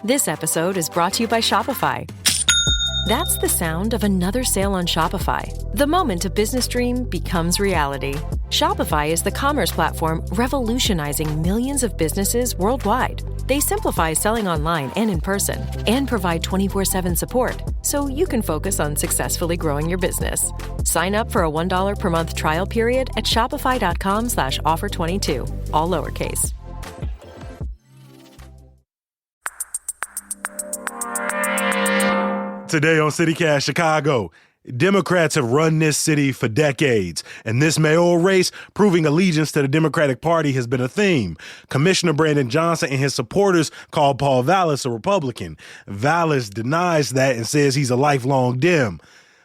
This episode is brought to you by Shopify. That's the sound of another sale on Shopify. The moment a business dream becomes reality. Shopify is the commerce platform revolutionizing millions of businesses worldwide. They simplify selling online and in person and provide 24/7 support so you can focus on successfully growing your business. Sign up for a $1 per month trial period at shopify.com/offer22, all lowercase. Today on CityCast Chicago, Democrats have run this city for decades, and this mayoral race, proving allegiance to the Democratic Party, has been a theme. Commissioner Brandon Johnson and his supporters call Paul Vallas a Republican. Vallas denies that and says he's a lifelong Dem.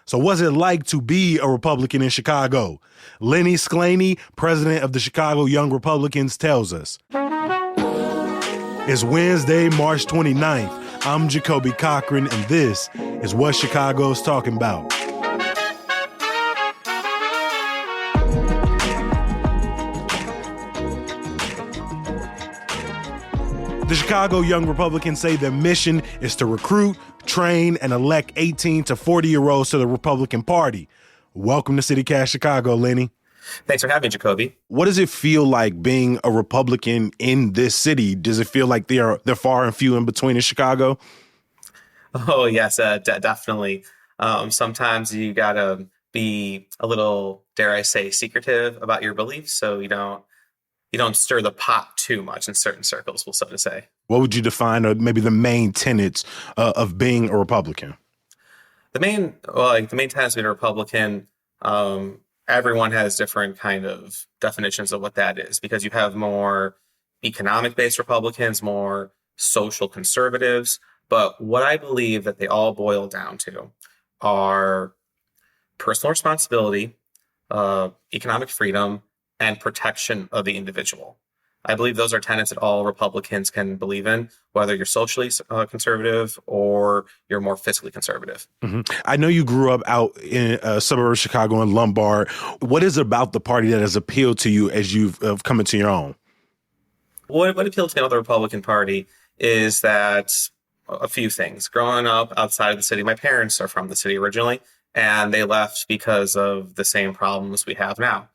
So what's it like to be a Republican in Chicago? Lenny Sklaney, president of the Chicago Young Republicans, tells us. It's Wednesday, March 29th. I'm Jacoby Cochran, and this is what Chicago's talking about. The Chicago Young Republicans say their mission is to recruit, train, and elect 18 to 40-year-olds to the Republican Party. Welcome to CityCast Chicago, Lenny. Thanks for having me, Jacoby. What does it feel like being a Republican in this city? Does it feel like they're far and few in between in Chicago? Oh, yes, definitely. Sometimes you got to be a little, dare I say, secretive about your beliefs so you don't stir the pot too much in certain circles, so to say. What would you define maybe the main tenets of being a Republican? The main tenets of being a Republican, everyone has different kind of definitions of what that is, because you have more economic-based Republicans, more social conservatives. But what I believe that they all boil down to are personal responsibility, economic freedom, and protection of the individual. I believe those are tenets that all Republicans can believe in, whether you're socially conservative or you're more fiscally conservative. Mm-hmm. I know you grew up out in a suburb of Chicago in Lombard. What is it about the party that has appealed to you as you've come into your own? What appealed to me about the Republican Party is that a few things. Growing up outside of the city, my parents are from the city originally, and they left because of the same problems we have now.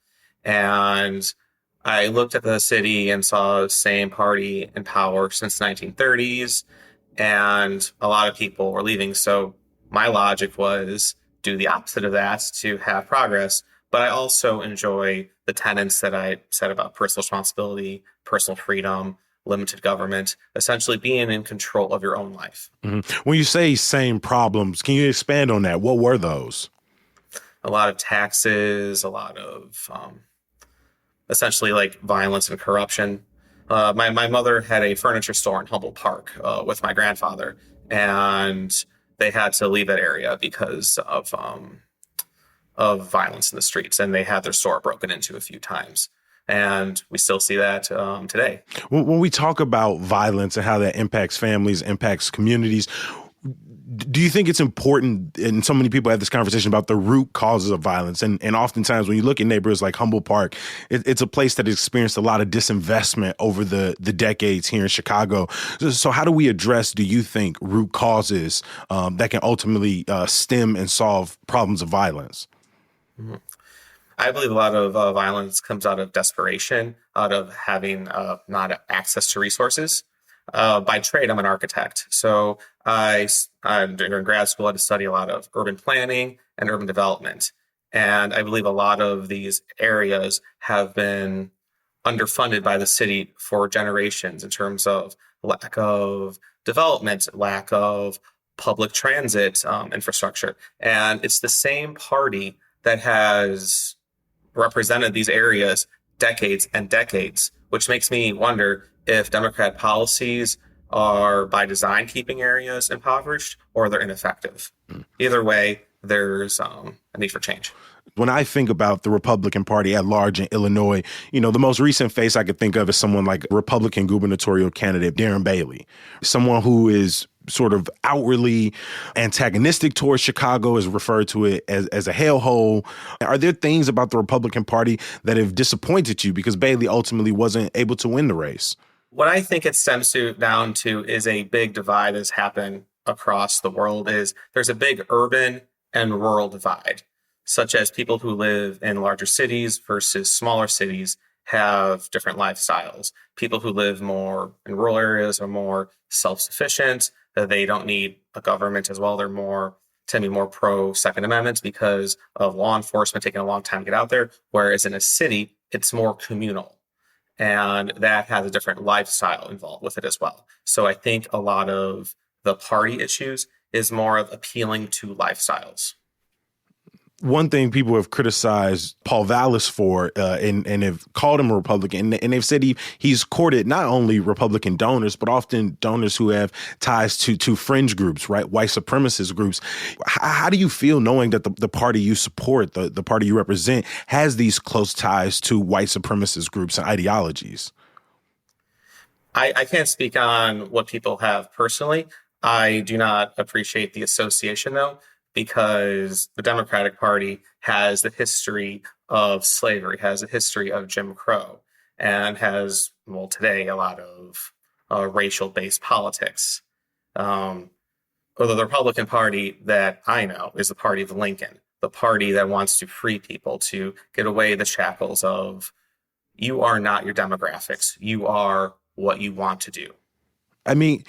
And I looked at the city and saw the same party in power since the 1930s, and a lot of people were leaving. So my logic was do the opposite of that to have progress. But I also enjoy the tenets that I said about personal responsibility, personal freedom, limited government, essentially being in control of your own life. Mm-hmm. When you say same problems, can you expand on that? What were those? A lot of taxes, a lot of essentially like violence and corruption. My mother had a furniture store in Humboldt Park with my grandfather, and they had to leave that area because of violence in the streets, and they had their store broken into a few times. And we still see that today. When we talk about violence and how that impacts families, impacts communities, do you think it's important, and so many people have this conversation about the root causes of violence, and oftentimes when you look at neighborhoods like Humboldt Park, it's a place that has experienced a lot of disinvestment over the decades here in Chicago. So how do we address, do you think, root causes that can ultimately stem and solve problems of violence? Mm-hmm. I believe a lot of violence comes out of desperation, out of having not access to resources. By trade, I'm an architect. So during grad school, I had to study a lot of urban planning and urban development. And I believe a lot of these areas have been underfunded by the city for generations in terms of lack of development, lack of public transit infrastructure. And it's the same party that has represented these areas decades and decades, which makes me wonder if Democrat policies are by design keeping areas impoverished or they're ineffective. Either way, there's a need for change. When I think about the Republican Party at large in Illinois, the most recent face I could think of is someone like Republican gubernatorial candidate Darren Bailey, someone who is sort of outwardly antagonistic towards Chicago, is referred to it as a hellhole. Are there things about the Republican Party that have disappointed you because Bailey ultimately wasn't able to win the race? What I think it stems down to is a big divide that's happened across the world. Is there's a big urban and rural divide, such as people who live in larger cities versus smaller cities have different lifestyles. People who live more in rural areas are more self-sufficient. They don't need a government as well. They're tend to be more pro Second Amendment because of law enforcement taking a long time to get out there. Whereas in a city, it's more communal. And that has a different lifestyle involved with it as well. So I think a lot of the party issues is more of appealing to lifestyles. One thing people have criticized Paul Vallas for and have called him a Republican, and they've said he's courted not only Republican donors, but often donors who have ties to fringe groups, right? White supremacist groups. How do you feel knowing that the party you support, the party you represent, has these close ties to white supremacist groups and ideologies? I can't speak on what people have personally. I do not appreciate the association, though, because the Democratic Party has the history of slavery, has a history of Jim Crow, and has, well, today, a lot of racial-based politics. Although the Republican Party that I know is the party of Lincoln, the party that wants to free people, to get away the shackles of, you are not your demographics, you are what you want to do. I mean,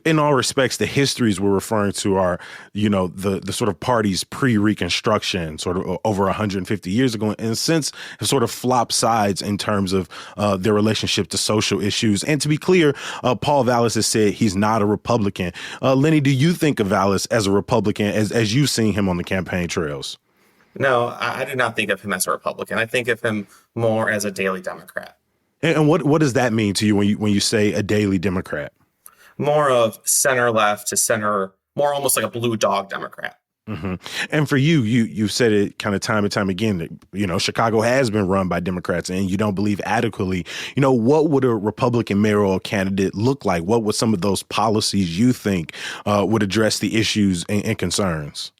in all respects, the histories we're referring to are, the sort of parties pre-Reconstruction, sort of over 150 years ago, and since have sort of flopped sides in terms of their relationship to social issues. And to be clear, Paul Vallas has said he's not a Republican. Lenny, do you think of Vallas as a Republican as you've seen him on the campaign trails? No, I do not think of him as a Republican. I think of him more as a daily Democrat. And what does that mean to you when you say a daily Democrat? More of center left to center, more almost like a blue dog Democrat. Mm-hmm. And for you've said it kind of time and time again that, Chicago has been run by Democrats and you don't believe adequately. What would a Republican mayoral candidate look like? What would some of those policies you think would address the issues and concerns?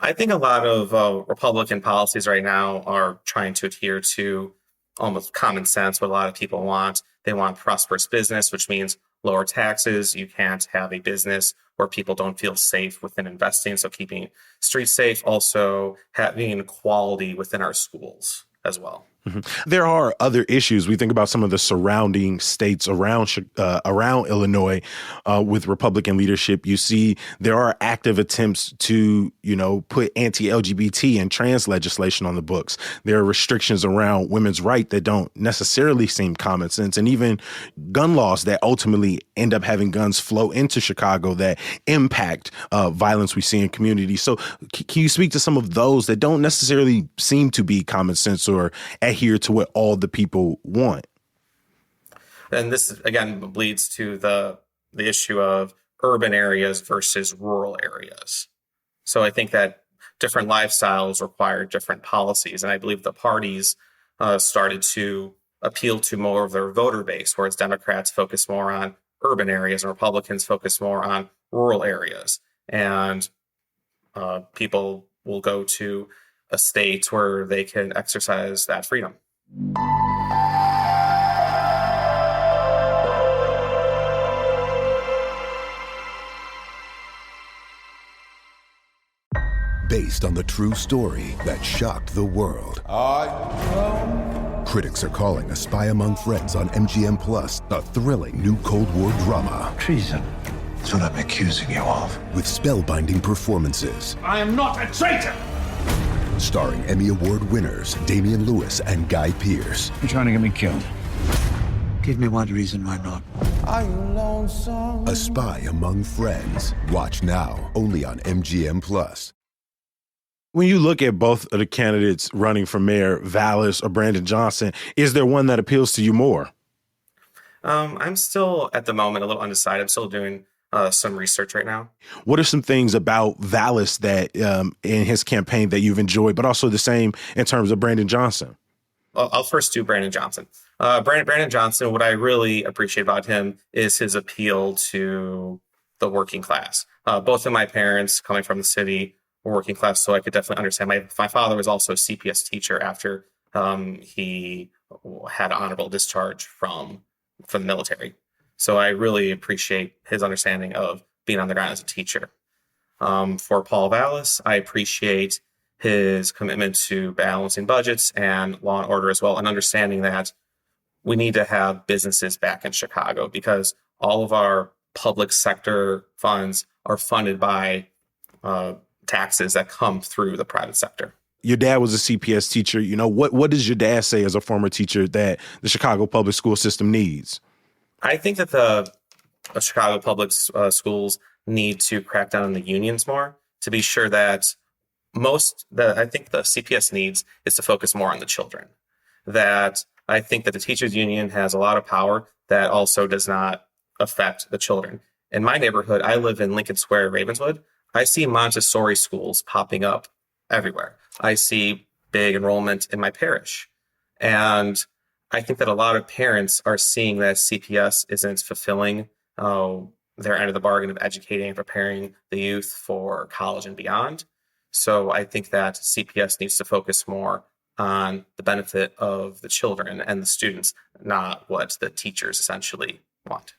I think a lot of Republican policies right now are trying to adhere to almost common sense, what a lot of people want. They want prosperous business, which means lower taxes. You can't have a business where people don't feel safe within investing. So keeping streets safe, also having quality within our schools as well. Mm-hmm. There are other issues. We think about some of the surrounding states around Illinois with Republican leadership. You see there are active attempts to, put anti-LGBT and trans legislation on the books. There are restrictions around women's rights that don't necessarily seem common sense, and even gun laws that ultimately end up having guns flow into Chicago that impact violence we see in communities. So can you speak to some of those that don't necessarily seem to be common sense or adhere to what all the people want? And this, again, leads to the issue of urban areas versus rural areas. So I think that different lifestyles require different policies. And I believe the parties started to appeal to more of their voter base, whereas Democrats focus more on urban areas and Republicans focus more on rural areas. And people will go to a state where they can exercise that freedom. Based on the true story that shocked the world. Critics are calling A Spy Among Friends on MGM Plus a thrilling new Cold War drama. Treason. That's what I'm accusing you of. With spellbinding performances. I am not a traitor! Starring Emmy Award winners Damian Lewis and Guy Pearce. You're trying to get me killed. Give me one reason why not. Are you lonesome? A Spy Among Friends. Watch now, only on MGM Plus. When you look at both of the candidates running for mayor, Vallas or Brandon Johnson, is there one that appeals to you more? I'm still, at the moment, a little undecided. I'm still doing some research right now. What are some things about Vallas that in his campaign that you've enjoyed, but also the same in terms of Brandon Johnson? I'll first do Brandon Johnson. Brandon Johnson, what I really appreciate about him is his appeal to the working class. Both of my parents, coming from the city, were working class, so I could definitely understand. My father was also a CPS teacher after he had honorable discharge from for the military. So I really appreciate his understanding of being on the ground as a teacher. For Paul Vallis, I appreciate his commitment to balancing budgets and law and order as well, and understanding that we need to have businesses back in Chicago because all of our public sector funds are funded by taxes that come through the private sector. Your dad was a CPS teacher. What does your dad say as a former teacher that the Chicago public school system needs? I think that the Chicago public schools need to crack down on the unions more to be sure that I think the CPS needs is to focus more on the children. That I think that the teachers union has a lot of power that also does not affect the children. In my neighborhood, I live in Lincoln Square, Ravenswood. I see Montessori schools popping up everywhere. I see big enrollment in my parish. And I think that a lot of parents are seeing that CPS isn't fulfilling their end of the bargain of educating and preparing the youth for college and beyond. So I think that CPS needs to focus more on the benefit of the children and the students, not what the teachers essentially want.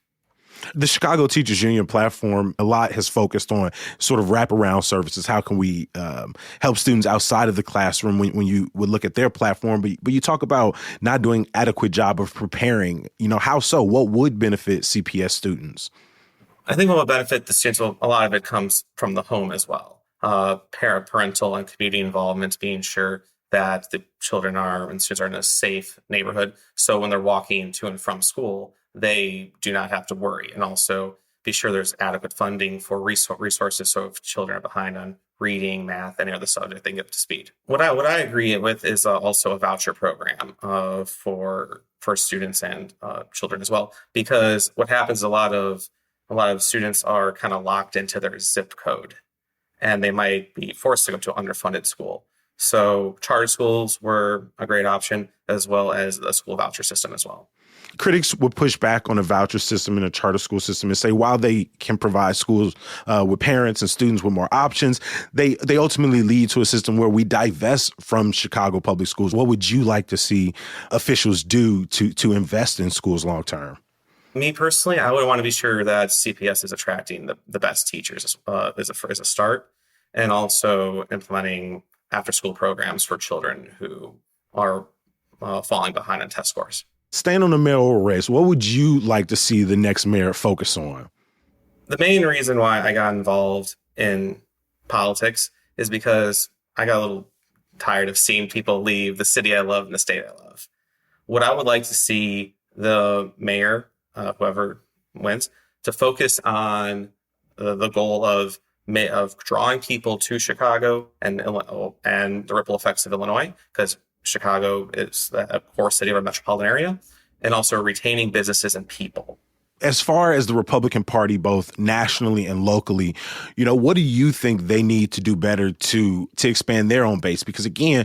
The Chicago Teachers Union platform, a lot has focused on sort of wraparound services. How can we help students outside of the classroom when you would look at their platform? But you talk about not doing adequate job of preparing. How so? What would benefit CPS students? I think what will benefit the students, a lot of it comes from the home as well. Parental and community involvement, being sure that the children and students are in a safe neighborhood. So when they're walking to and from school, they do not have to worry. And also be sure there's adequate funding for resources. So if children are behind on reading, math, any other subject, they can get up to speed. What I agree with is also a voucher program for students and children as well. Because what happens, a lot of students are kind of locked into their zip code, and they might be forced to go to an underfunded school. So charter schools were a great option, as well as the school voucher system as well. Critics would push back on a voucher system and a charter school system and say while they can provide schools with parents and students with more options, they ultimately lead to a system where we divest from Chicago public schools. What would you like to see officials do to invest in schools long term? Me personally, I would want to be sure that CPS is attracting the best teachers as a start, and also implementing after-school programs for children who are falling behind on test scores. Staying on the mayoral race, what would you like to see the next mayor focus on? The main reason why I got involved in politics is because I got a little tired of seeing people leave the city I love and the state I love. What I would like to see the mayor, whoever wins, to focus on the goal of drawing people to Chicago and the ripple effects of Illinois, because Chicago is a core city of our metropolitan area, and also retaining businesses and people. As far as the Republican Party, both nationally and locally, what do you think they need to do better to expand their own base? Because again,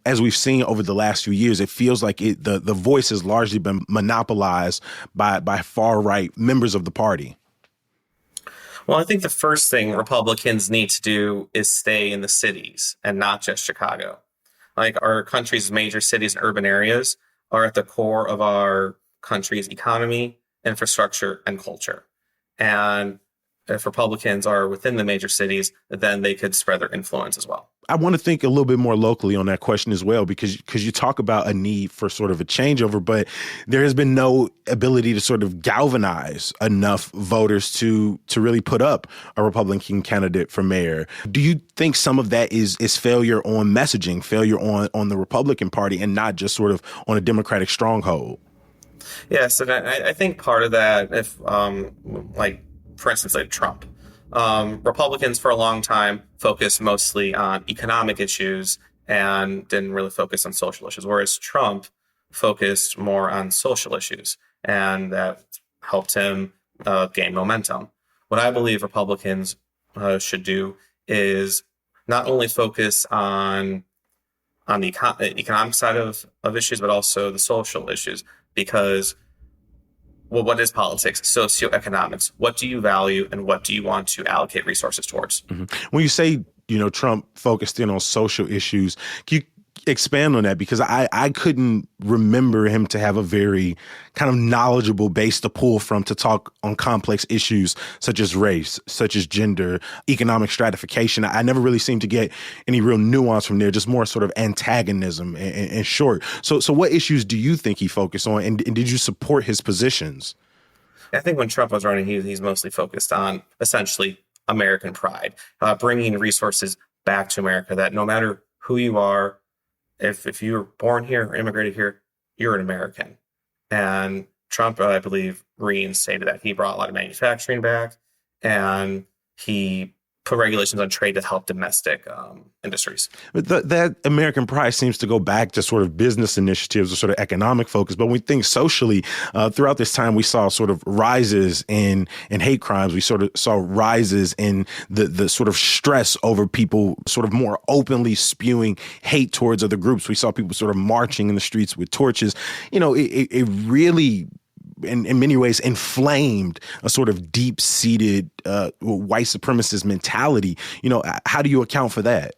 as we've seen over the last few years, it feels like the voice has largely been monopolized by far right members of the party. Well, I think the first thing Republicans need to do is stay in the cities and not just Chicago. Like, our country's major cities and urban areas are at the core of our country's economy, infrastructure, and culture. And if Republicans are within the major cities, then they could spread their influence as well. I want to think a little bit more locally on that question as well, because you talk about a need for sort of a changeover, but there has been no ability to sort of galvanize enough voters to really put up a Republican candidate for mayor. Do you think some of that is failure on messaging, failure on the Republican Party, and not just sort of on a Democratic stronghold? Yes, and I think part of that, if for instance, like Trump. Republicans for a long time focused mostly on economic issues and didn't really focus on social issues, whereas Trump focused more on social issues, and that helped him gain momentum. What I believe Republicans should do is not only focus on the economic side of issues, but also the social issues, because what is politics? Socioeconomics. What do you value and what do you want to allocate resources towards? Mm-hmm. When you say, Trump focused in on social issues, expand on that, because I couldn't remember him to have a very kind of knowledgeable base to pull from to talk on complex issues such as race, such as gender, economic stratification. I never really seemed to get any real nuance from there, just more sort of antagonism and short. So what issues do you think he focused on, and did you support his positions? I think when Trump was running, he's mostly focused on essentially American pride, bringing resources back to America, that no matter who you are, if you were born here or immigrated here, you're an American. And Trump, I believe, reinstated that. He brought a lot of manufacturing back, and he put regulations on trade to help domestic industries. But that American pride seems to go back to sort of business initiatives or sort of economic focus. But when we think socially, throughout this time, we saw sort of rises in hate crimes. We sort of saw rises in the sort of stress over people sort of more openly spewing hate towards other groups. We saw people sort of marching in the streets with torches. You know, it really, in many ways, inflamed a sort of deep-seated white supremacist mentality. You know, how do you account for that?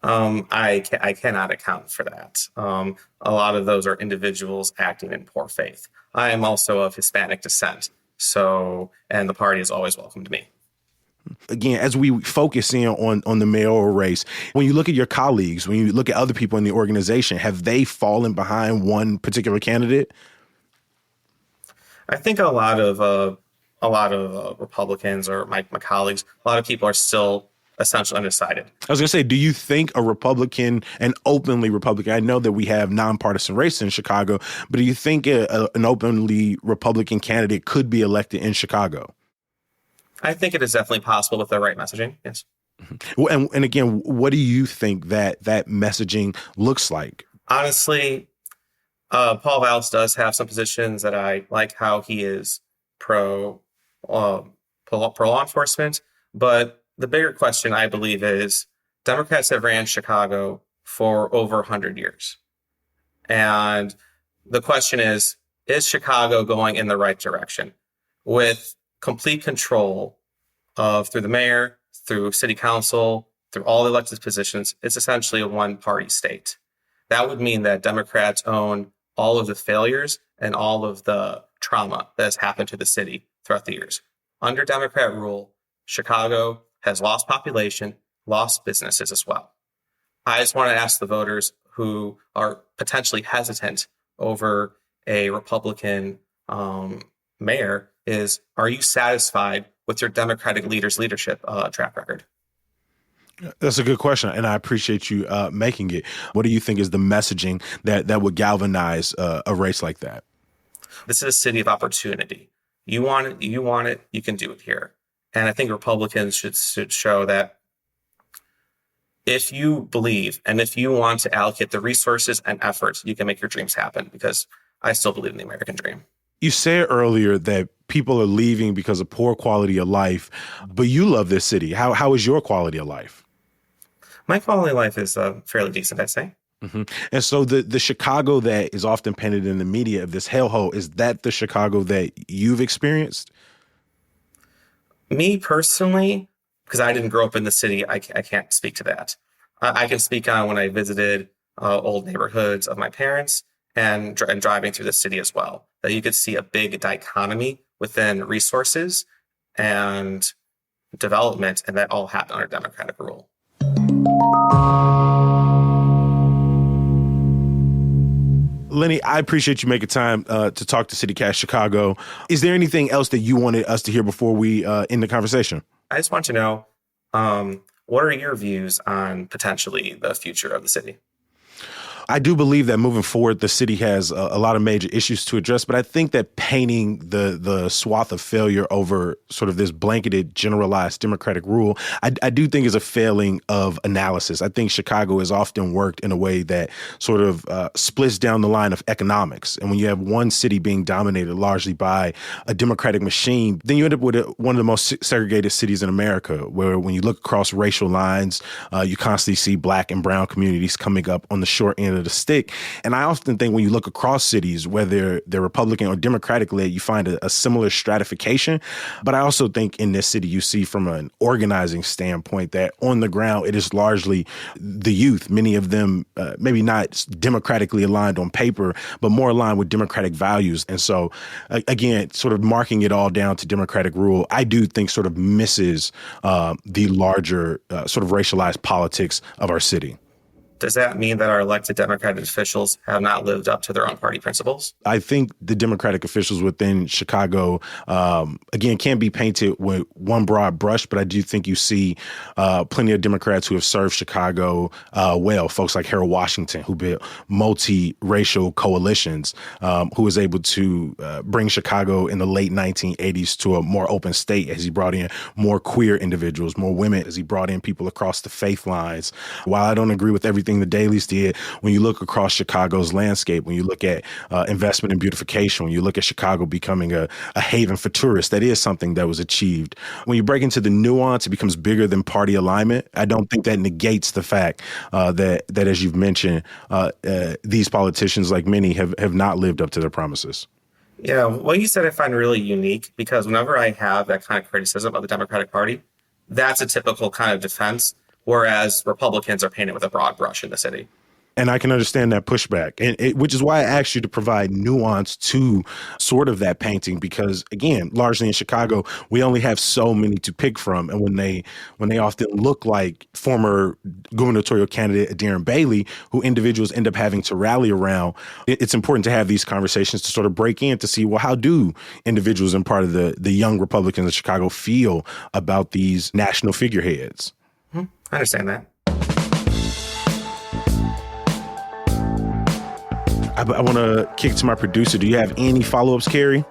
I cannot account for that. A lot of those are individuals acting in poor faith. I am also of Hispanic descent, and the party has always welcomed me. Again, as we focus in on the mayoral race, when you look at your colleagues, when you look at other people in the organization, have they fallen behind one particular candidate? I think a lot of Republicans or my colleagues, a lot of people are still essentially undecided. I was going to say, do you think a Republican, an openly Republican, I know that we have nonpartisan race in Chicago, but do you think an openly Republican candidate could be elected in Chicago? I think it is definitely possible with the right messaging, yes. Well, and again, what do you think that messaging looks like? Honestly, Paul Vallas does have some positions that I like, how he is pro law enforcement. But the bigger question, I believe, is Democrats have ran Chicago for over 100 years. And the question is Chicago going in the right direction? With complete control through the mayor, through city council, through all the elected positions, it's essentially a one-party state. That would mean that Democrats own all of the failures and all of the trauma that has happened to the city throughout the years. Under Democrat rule, Chicago has lost population, lost businesses as well. I just want to ask the voters who are potentially hesitant over a Republican mayor are you satisfied with your Democratic leader's leadership track record? That's a good question, and I appreciate you making it. What do you think is the messaging that would galvanize a race like that? This is a city of opportunity. You want it, you can do it here. And I think Republicans should show that if you believe and if you want to allocate the resources and efforts, you can make your dreams happen, because I still believe in the American dream. You said earlier that people are leaving because of poor quality of life, but you love this city. How is your quality of life? My quality of life is fairly decent, I'd say. Mm-hmm. And so the Chicago that is often painted in the media of this hellhole, is that the Chicago that you've experienced? Me personally, because I didn't grow up in the city, I can't speak to that. I can speak on when I visited old neighborhoods of my parents and driving through the city as well, that you could see a big dichotomy within resources and development, and that all happened under Democratic rule. Lenny, I appreciate you making time to talk to CityCast Chicago. Is there anything else that you wanted us to hear before we end the conversation? I just want to know, what are your views on potentially the future of the city? I do believe that moving forward, the city has a lot of major issues to address, but I think that painting the swath of failure over sort of this blanketed, generalized Democratic rule, I do think is a failing of analysis. I think Chicago has often worked in a way that sort of splits down the line of economics. And when you have one city being dominated largely by a Democratic machine, then you end up with one of the most segregated cities in America, where when you look across racial lines, you constantly see Black and brown communities coming up on the short end end of the stick. And I often think when you look across cities, whether they're Republican or Democratic led, you find a similar stratification. But I also think in this city, you see from an organizing standpoint that on the ground, it is largely the youth, many of them maybe not democratically aligned on paper, but more aligned with democratic values. And so, again, sort of marking it all down to democratic rule, I do think sort of misses the larger sort of racialized politics of our city. Does that mean that our elected Democratic officials have not lived up to their own party principles? I think the Democratic officials within Chicago, again, can't be painted with one broad brush, but I do think you see plenty of Democrats who have served Chicago well, folks like Harold Washington, who built multi-racial coalitions, who was able to bring Chicago in the late 1980s to a more open state as he brought in more queer individuals, more women, as he brought in people across the faith lines. While I don't agree with everything the Dailies did, when you look across Chicago's landscape, when you look at investment in beautification, when you look at Chicago becoming a haven for tourists, that is something that was achieved. When you break into the nuance, it becomes bigger than party alignment. I don't think that negates the fact that as you've mentioned, these politicians, like many, have not lived up to their promises. Yeah, what you said I find really unique, because whenever I have that kind of criticism of the Democratic Party, that's a typical kind of defense, whereas Republicans are painted with a broad brush in the city. And I can understand that pushback, which is why I asked you to provide nuance to sort of that painting, because, again, largely in Chicago, we only have so many to pick from. And when they often look like former gubernatorial candidate Darren Bailey, who individuals end up having to rally around, it's important to have these conversations to sort of break in to see, well, how do individuals and part of the young Republicans of Chicago feel about these national figureheads? I understand that. I want to kick to my producer. Do you have any follow-ups, Carrie?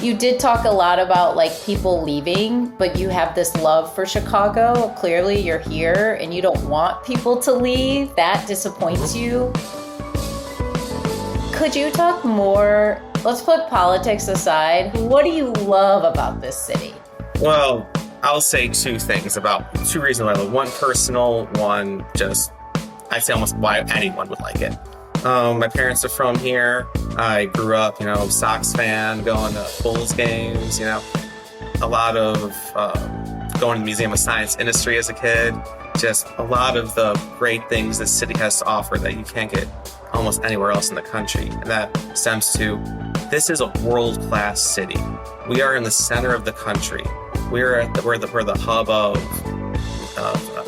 You did talk a lot about like people leaving, but you have this love for Chicago. Clearly you're here and you don't want people to leave. That disappoints you. Could you talk more? Let's put politics aside. What do you love about this city? Well, I'll say two things about two reasons why. One personal, one just, I'd say almost why anyone would like it. My parents are from here. I grew up, Sox fan, going to Bulls games, a lot of going to the Museum of Science Industry as a kid. Just a lot of the great things this city has to offer that you can't get almost anywhere else in the country. And that stems to, this is a world-class city. We are in the center of the country. We're the hub of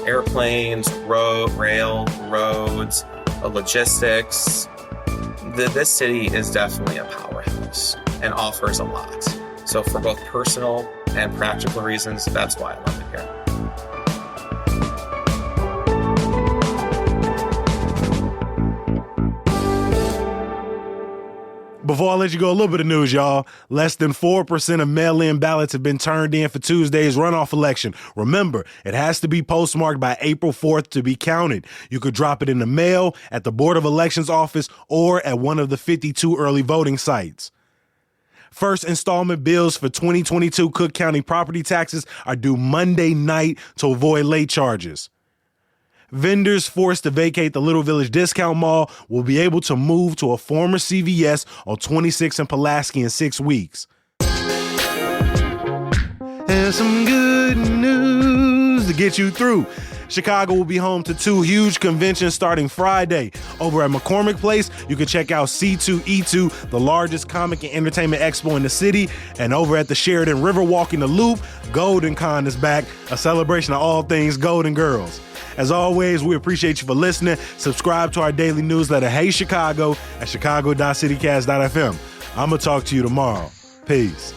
airplanes, rail, roads, logistics. This city is definitely a powerhouse and offers a lot. So for both personal and practical reasons, that's why I love it here. Before I let you go, a little bit of news, y'all. Less than 4% of mail-in ballots have been turned in for Tuesday's runoff election. Remember, it has to be postmarked by April 4th to be counted. You could drop it in the mail, at the Board of Elections office, or at one of the 52 early voting sites. First installment bills for 2022 Cook County property taxes are due Monday night to avoid late charges. Vendors forced to vacate the Little Village Discount Mall will be able to move to a former CVS on 26th and Pulaski in 6 weeks. And some good news to get you through. Chicago will be home to 2 huge conventions starting Friday. Over at McCormick Place, you can check out C2E2, the largest comic and entertainment expo in the city. And over at the Sheridan Riverwalk in the Loop, Golden Con is back, a celebration of all things Golden Girls. As always, we appreciate you for listening. Subscribe to our daily newsletter, Hey Chicago, at chicago.citycast.fm. I'm going to talk to you tomorrow. Peace.